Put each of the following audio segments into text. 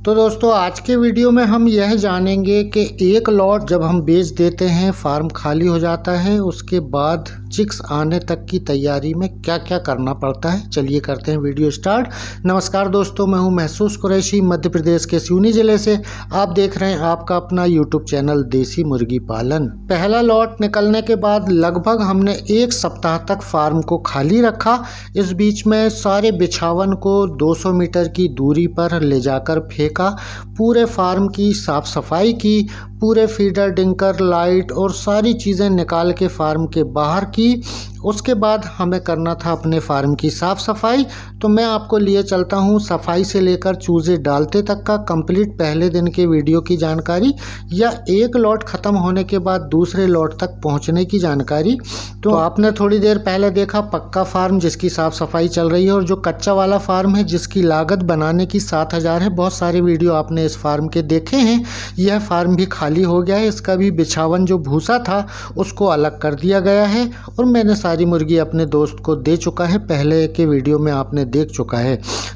तो दोस्तों आज के वीडियो में हम यह जानेंगे कि एक लॉट जब हम बेच देते हैं, फार्म खाली हो जाता है, उसके बाद चिक्स आने तक की तैयारी में क्या क्या करना पड़ता है। चलिए करते हैं वीडियो स्टार्ट। नमस्कार दोस्तों, मैं हूं महसूस कुरैशी, मध्य प्रदेश के सिवनी जिले से। आप देख रहे हैं आपका अपना यूट्यूब चैनल देसी मुर्गी पालन। पहला लॉट निकलने के बाद लगभग हमने एक सप्ताह तक फार्म को खाली रखा। इस बीच में सारे बिछावन को 200 मीटर की दूरी पर ले जाकर फेंका, पूरे फार्म की साफ सफाई की, पूरे फीडर, डिंकर, लाइट और सारी चीज़ें निकाल के फार्म के बाहर की। उसके बाद हमें करना था अपने फार्म की साफ़ सफाई। तो मैं आपको लिए चलता हूँ सफाई से लेकर चूज़े डालते तक का कंप्लीट पहले दिन के वीडियो की जानकारी, या एक लॉट ख़त्म होने के बाद दूसरे लॉट तक पहुँचने की जानकारी। तो आपने थोड़ी देर पहले देखा पक्का फार्म जिसकी साफ़ सफाई चल रही है, और जो कच्चा वाला फार्म है जिसकी लागत बनाने की 7,000 है। बहुत सारे वीडियो आपने इस फार्म के देखे हैं। यह फार्म भी खाली हो गया है। इसका भी बिछावन जो भूसा था उसको अलग कर दिया गया है, और मैंने सारी मुर्गी अपने दोस्त को दे चुका है। पहले के वीडियो में आपने देख चुका है।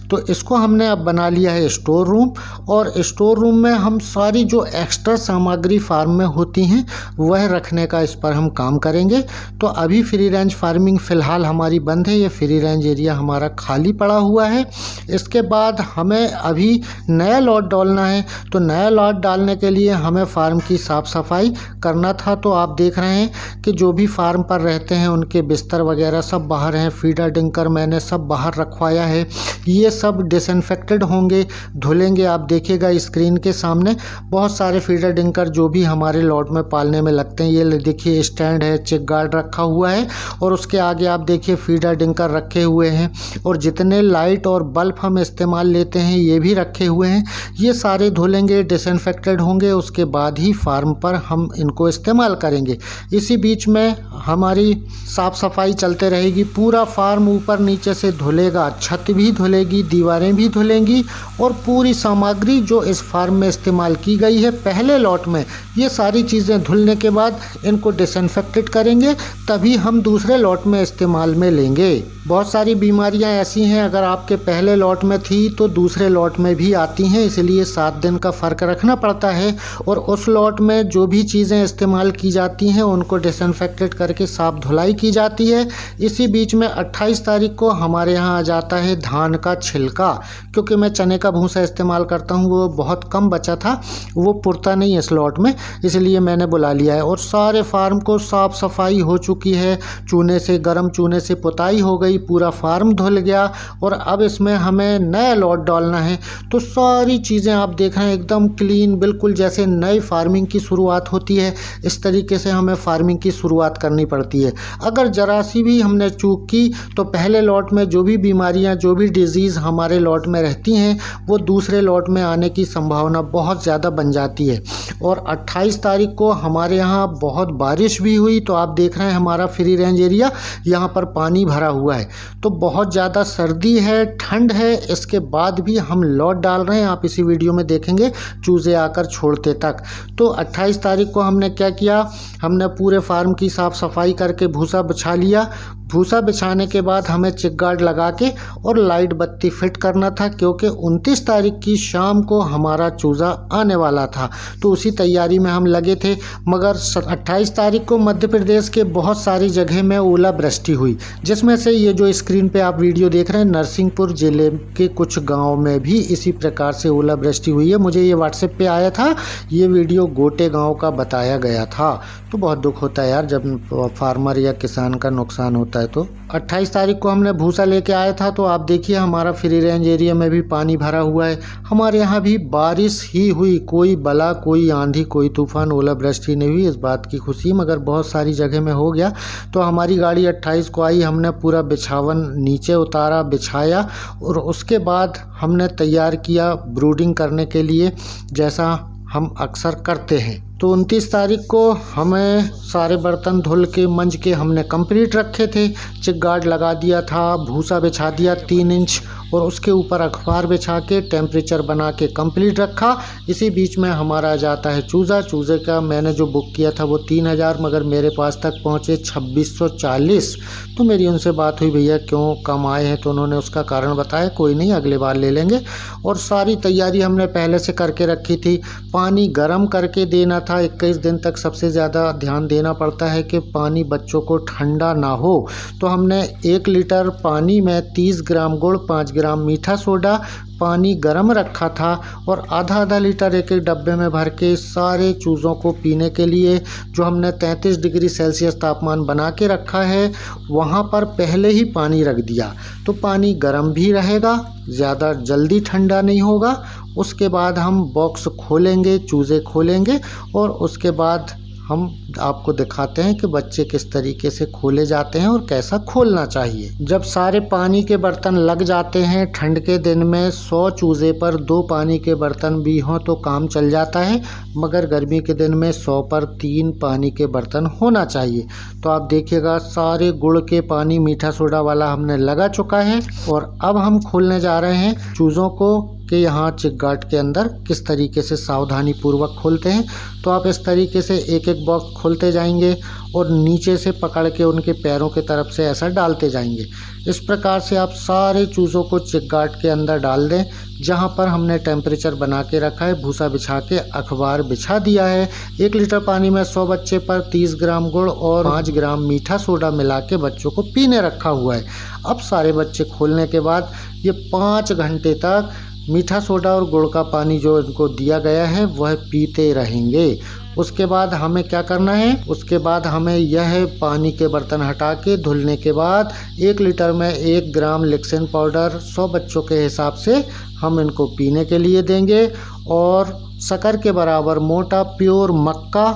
तो इसको हमने अब बना लिया है स्टोर रूम, और स्टोर रूम में हम सारी जो एक्स्ट्रा सामग्री फार्म में होती हैं वह रखने का इस पर हम काम करेंगे। तो अभी फ्री रेंज फार्मिंग फ़िलहाल हमारी बंद है। ये फ्री रेंज एरिया हमारा खाली पड़ा हुआ है। इसके बाद हमें अभी नया लॉट डालना है। तो नया लॉट डालने के लिए हमें फार्म की साफ़ सफाई करना था। तो आप देख रहे हैं कि जो भी फार्म पर रहते हैं उनके बिस्तर वगैरह सब बाहर हैं। फीडर, डिंकर मैंने सब बाहर रखवाया है। ये सब डिसइंफेक्टेड होंगे, धुलेंगे। आप देखिएगा स्क्रीन के सामने बहुत सारे फीडर, डिंकर जो भी हमारे लॉट में पालने में लगते हैं। ये देखिए स्टैंड है, चिक गार्ड रखा हुआ है, और उसके आगे आप देखिए फीडर, डिंकर रखे हुए हैं, और जितने लाइट और बल्ब हम इस्तेमाल लेते हैं ये भी रखे हुए हैं। ये सारे धुलेंगे, डिसइंफेक्टेड होंगे, उसके बाद ही फार्म पर हम इनको इस्तेमाल करेंगे। इसी बीच में हमारी साफ़ सफाई चलते रहेगी। पूरा फार्म ऊपर नीचे से धुलेगा, छत भी धुलेगी, दीवारें भी धुलेंगी, और पूरी सामग्री जो इस फार्म में इस्तेमाल की गई है पहले लॉट में, ये सारी चीज़ें धुलने के बाद इनको डिसइंफेक्टेड करेंगे, तभी हम दूसरे लॉट में इस्तेमाल में लेंगे। बहुत सारी बीमारियां ऐसी हैं, अगर आपके पहले लॉट में थी तो दूसरे लॉट में भी आती हैं, इसलिए 7 दिन का फ़र्क रखना पड़ता है। और उस लॉट में जो भी चीज़ें इस्तेमाल की जाती हैं उनको डिसइंफेक्टेड करके साफ धुलाई की जाती है। इसी बीच में 28 तारीख को हमारे यहाँ आ जाता है धान का छिलका, क्योंकि मैं चने का भूसा इस्तेमाल करता हूँ, वो बहुत कम बचा था, वो पुरता नहीं इस लॉट में, इसलिए मैंने बुला लिया है। और सारे फार्म को साफ़ सफाई हो चुकी है, चूने से, गर्म चूने से पुताई हो गई, पूरा फार्म धुल गया, और अब इसमें हमें नया लॉट डालना है। तो सारी चीज़ें आप देख रहे हैं एकदम क्लीन, बिल्कुल जैसे नई फार्मिंग की शुरुआत होती है इस तरीके से हमें फार्मिंग की शुरुआत करनी पड़ती है। अगर जरा सी भी हमने चूक की तो पहले लॉट में जो भी बीमारियां, जो भी डिजीज़ हमारे लॉट में रहती हैं वो दूसरे लॉट में आने की संभावना बहुत ज़्यादा बन जाती है। और 28 तारीख को हमारे यहाँ बहुत बारिश भी हुई। तो आप देख रहे हैं हमारा फ्री रेंज एरिया, यहाँ पर पानी भरा हुआ है, तो बहुत ज़्यादा सर्दी है, ठंड है। इसके बाद भी हम लॉट डाल रहे हैं, आप इसी वीडियो में देखेंगे चूज़े आकर छोड़ते तक। तो 28 तारीख को हमने क्या किया, हमने पूरे फार्म की साफ़ सफाई करके भूसा बिछा लिया। भूसा बिछाने के बाद हमें चिक गार्ड लगा के और लाइट बत्ती फिट करना था, क्योंकि 29 तारीख की शाम को हमारा चूज़ा आने वाला था। तो उसी तैयारी में हम लगे थे। मगर 28 तारीख को मध्य प्रदेश के बहुत सारी जगह में ओलावृष्टि हुई, जिसमें से ये जो स्क्रीन पे आप वीडियो देख रहे हैं, नरसिंहपुर ज़िले के कुछ गाँव में भी इसी प्रकार से ओलावृष्टि हुई है। मुझे ये व्हाट्सएप पे आया था, ये वीडियो गोटे गाँव का बताया गया था। तो बहुत दुख होता है यार जब फार्मर या किसान का नुकसान होता है। तो 28 तारीख को हमने भूसा लेके आया था। तो आप देखिए हमारा फ्री रेंज एरिया में भी पानी भरा हुआ है। हमारे यहाँ भी बारिश ही हुई, कोई बला, कोई आंधी, कोई तूफान, ओलावृष्टि नहीं हुई। इस बात की खुशी मगर बहुत सारी जगह में हो गया। तो हमारी गाड़ी 28 को आई, हमने पूरा बिछावन नीचे उतारा, बिछाया, और उसके बाद हमने तैयार किया ब्रूडिंग करने के लिए, जैसा हम अक्सर करते हैं। तो 29 तारीख को हमें सारे बर्तन धुल के मंज के हमने कंप्लीट रखे थे। चिक गार्ड लगा दिया था, भूसा बिछा दिया 3 इंच, और उसके ऊपर अखबार बिछा के टेम्परेचर बना के कंप्लीट रखा। इसी बीच में हमारा आ जाता है चूज़ा। चूज़े का मैंने जो बुक किया था वो 3000, मगर मेरे पास तक पहुँचे 2640। तो मेरी उनसे बात हुई, भैया क्यों कम आए हैं, तो उन्होंने उसका कारण बताया, कोई नहीं अगले बार ले लेंगे। और सारी तैयारी हमने पहले से करके रखी थी। पानी गर्म करके देना था 21 दिन तक। सबसे ज़्यादा ध्यान देना पड़ता है कि पानी बच्चों को ठंडा ना हो। तो हमने 1 लीटर पानी में 30 ग्राम गुड़, 5 ग्राम मीठा सोडा, पानी गर्म रखा था और आधा लीटर एक डब्बे में भर के सारे चूज़ों को पीने के लिए, जो हमने 33 डिग्री सेल्सियस तापमान बना के रखा है वहाँ पर पहले ही पानी रख दिया। तो पानी गर्म भी रहेगा, ज़्यादा जल्दी ठंडा नहीं होगा। उसके बाद हम बॉक्स खोलेंगे, चूज़े खोलेंगे और उसके बाद हम आपको दिखाते हैं कि बच्चे किस तरीके से खोले जाते हैं और कैसा खोलना चाहिए। जब सारे पानी के बर्तन लग जाते हैं, ठंड के दिन में 100 चूज़े पर 2 पानी के बर्तन भी हों तो काम चल जाता है, मगर गर्मी के दिन में 100 पर 3 पानी के बर्तन होना चाहिए। तो आप देखिएगा सारे गुड़ के पानी मीठा सोडा वाला हमने लगा चुका है और अब हम खोलने जा रहे हैं चूज़ों को कि यहाँ चिकगार्ड के अंदर किस तरीके से सावधानी पूर्वक खोलते हैं। तो आप इस तरीके से एक एक बॉक्स खोलते जाएंगे और नीचे से पकड़ के उनके पैरों की तरफ से ऐसा डालते जाएंगे। इस प्रकार से आप सारे चूज़ों को चिकगार्ड के अंदर डाल दें, जहाँ पर हमने टेम्परेचर बना के रखा है। भूसा बिछा के अखबार बिछा दिया है। 1 लीटर पानी में 100 बच्चे पर 30 ग्राम गुड़ और 5 ग्राम मीठा सोडा मिला के बच्चों को पीने रखा हुआ है। अब सारे बच्चे खोलने के बाद ये 5 घंटे तक मीठा सोडा और गुड़ का पानी जो इनको दिया गया है वह पीते रहेंगे। उसके बाद हमें क्या करना है, उसके बाद हमें यह पानी के बर्तन हटा के धुलने के बाद 1 लीटर में 1 ग्राम लिक्सिन पाउडर 100 बच्चों के हिसाब से हम इनको पीने के लिए देंगे। और शक्कर के बराबर मोटा प्योर मक्का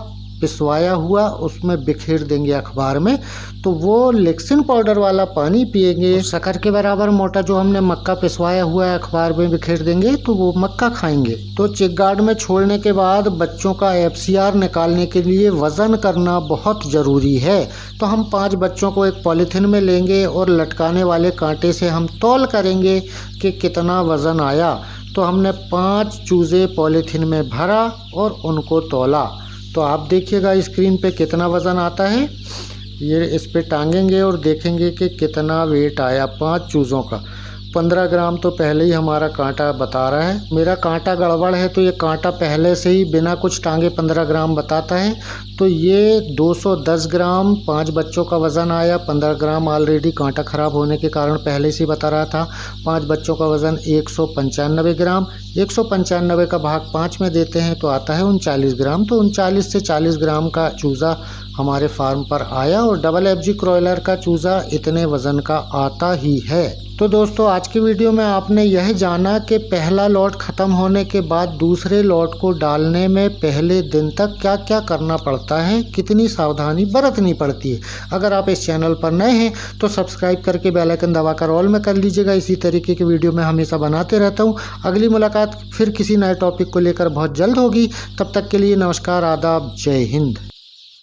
पिसवाया हुआ उसमें बिखेर देंगे अखबार में। तो वो लिक्सिन पाउडर वाला पानी पिएंगे। शक्कर के बराबर मोटा जो हमने मक्का पिसवाया हुआ है अखबार में बिखेर देंगे तो वो मक्का खाएंगे। तो चिकगार्ड में छोड़ने के बाद बच्चों का FCR निकालने के लिए वज़न करना बहुत ज़रूरी है। तो हम 5 बच्चों को एक पॉलीथीन में लेंगे और लटकाने वाले कांटे से हम तौल करेंगे कि कितना वज़न आया। तो हमने 5 चूज़े पॉलीथीन में भरा और उनको तौला। तो आप देखिएगा स्क्रीन पे कितना वज़न आता है। ये इस पे टांगेंगे और देखेंगे कि कितना वेट आया 5 चूज़ों का। 15 ग्राम तो पहले ही हमारा कांटा बता रहा है। मेरा कांटा गड़बड़ है तो ये कांटा पहले से ही बिना कुछ टांगे 15 ग्राम बताता है। तो ये 210 ग्राम 5 बच्चों का वज़न आया। 15 ग्राम ऑलरेडी कांटा ख़राब होने के कारण पहले से ही बता रहा था। 5 बच्चों का वज़न 195 ग्राम। 195 का भाग 5 में देते हैं तो आता है 39 ग्राम। तो 39 से 40 ग्राम का चूज़ा हमारे फार्म पर आया और डबल FG क्रॉयलर का चूज़ा इतने वज़न का आता ही है। तो दोस्तों आज की वीडियो में आपने यह जाना कि पहला लॉट ख़त्म होने के बाद दूसरे लॉट को डालने में पहले दिन तक क्या क्या करना पड़ता है, कितनी सावधानी बरतनी पड़ती है। अगर आप इस चैनल पर नए हैं तो सब्सक्राइब करके बेल आइकन दबाकर ऑल में कर लीजिएगा। इसी तरीके की वीडियो मैं हमेशा बनाते रहता हूँ। अगली मुलाकात फिर किसी नए टॉपिक को लेकर बहुत जल्द होगी। तब तक के लिए नमस्कार, आदाब, जय हिंद।